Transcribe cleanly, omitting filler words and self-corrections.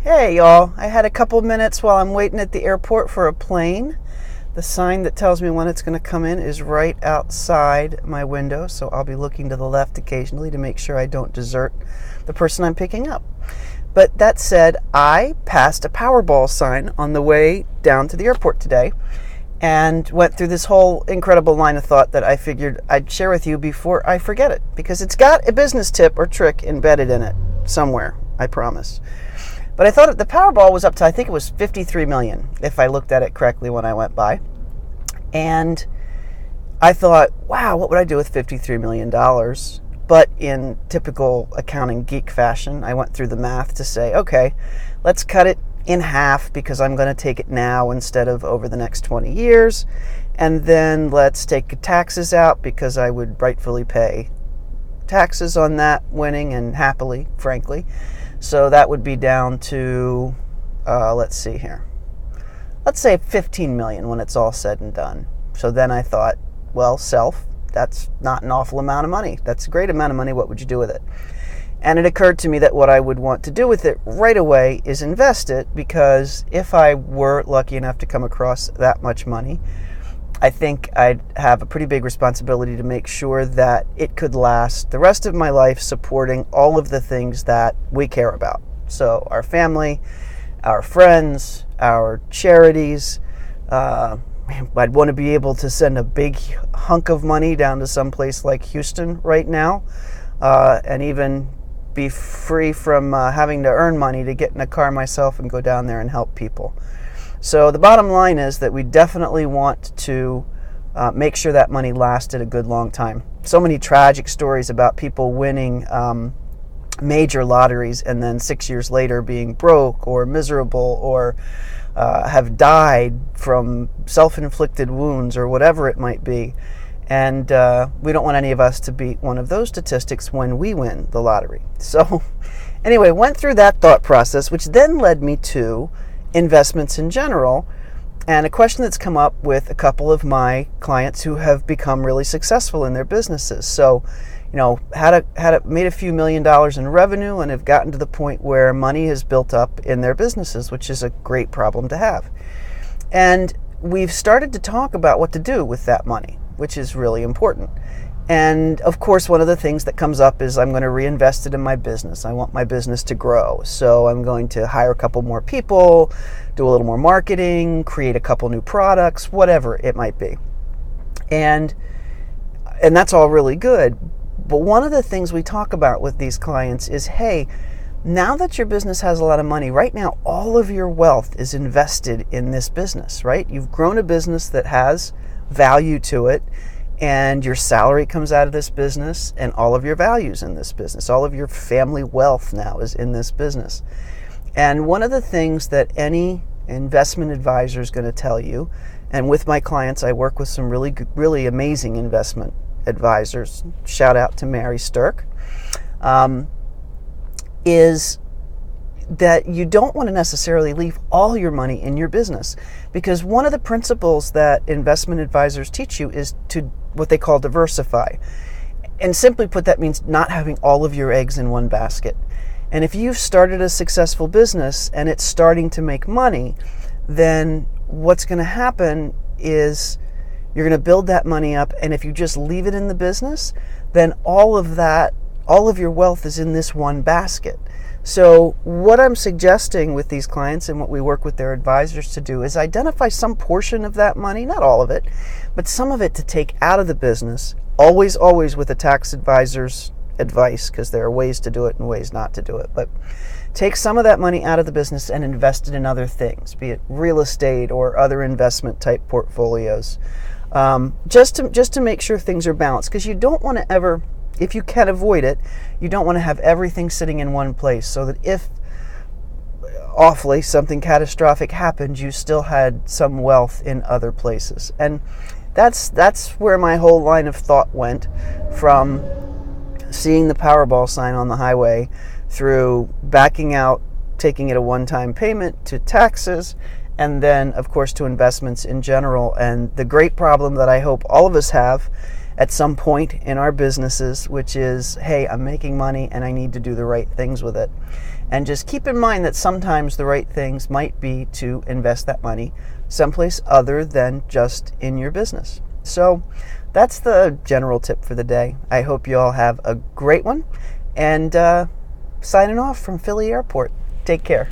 Hey y'all, I had a couple minutes while I'm waiting at the airport for a plane. The sign that tells me when it's going to come in is right outside my window, so I'll be looking to the left occasionally to make sure I don't desert the person I'm picking up. But that said, I passed a Powerball sign on the way down to the airport today and went through this whole incredible line of thought that I figured I'd share with you before I forget it, because it's got a business tip or trick embedded in it somewhere, I promise. But I thought the Powerball was up to, I think it was 53 million, if I looked at it correctly when I went by. And I thought, wow, what would I do with $53 million? But in typical accounting geek fashion, I went through the math to say, okay, let's cut it in half because I'm going to take it now instead of over the next 20 years. And then let's take taxes out because I would rightfully pay taxes on that winning, and happily, frankly. So that would be down to, let's see here. Let's say 15 million when it's all said and done. So then I thought, well, that's not an awful amount of money. That's a great amount of money. What would you do with it? And it occurred to me that what I would want to do with it right away is invest it, because if I were lucky enough to come across that much money, I think I'd have a pretty big responsibility to make sure that it could last the rest of my life supporting all of the things that we care about. So our family, our friends, our charities. I'd want to be able to send a big hunk of money down to some place like Houston right now, and even be free from having to earn money to get in a car myself and go down there and help people. So the bottom line is that we definitely want to make sure that money lasted a good long time. So many tragic stories about people winning major lotteries and then 6 years later being broke or miserable or have died from self-inflicted wounds or whatever it might be. And we don't want any of us to be one of those statistics when we win the lottery. So anyway, went through that thought process, which then led me to investments in general, and a question that's come up with a couple of my clients who have become really successful in their businesses. So, made a few $1 million in revenue and have gotten to the point where money has built up in their businesses, which is a great problem to have. And we've started to talk about what to do with that money, which is really important. And of course, one of the things that comes up is I'm going to reinvest it in my business. I want my business to grow. So I'm going to hire a couple more people, do a little more marketing, create a couple new products, whatever it might be. And that's all really good. But one of the things we talk about with these clients is, hey, now that your business has a lot of money, right now all of your wealth is invested in this business, right? You've grown a business that has value to it, and your salary comes out of this business, and all of your values in this business, all of your family wealth now is in this business. And one of the things that any investment advisor is going to tell you, and with my clients, I work with some really amazing investment advisors, shout out to Mary Stirk, is that you don't want to necessarily leave all your money in your business, because one of the principles that investment advisors teach you is to what they call diversify. And simply put, that means not having all of your eggs in one basket. And if you've started a successful business and it's starting to make money, then what's going to happen is you're going to build that money up, and if you just leave it in the business, then all of your wealth is in this one basket. So what I'm suggesting with these clients and what we work with their advisors to do is identify some portion of that money, not all of it, but some of it to take out of the business, always with a tax advisor's advice, because there are ways to do it and ways not to do it. But take some of that money out of the business and invest it in other things, be it real estate or other investment type portfolios, just to make sure things are balanced, because you don't want to ever, if you can avoid it, you don't want to have everything sitting in one place, so that if awfully something catastrophic happened, you still had some wealth in other places. And that's where my whole line of thought went, from seeing the Powerball sign on the highway, through backing out, taking it a one-time payment, to taxes, and then of course to investments in general. And the great problem that I hope all of us have at some point in our businesses, which is, hey, I'm making money and I need to do the right things with it. And just keep in mind that sometimes the right things might be to invest that money someplace other than just in your business. So that's the general tip for the day. I hope you all have a great one. And signing off from Philly Airport. Take care.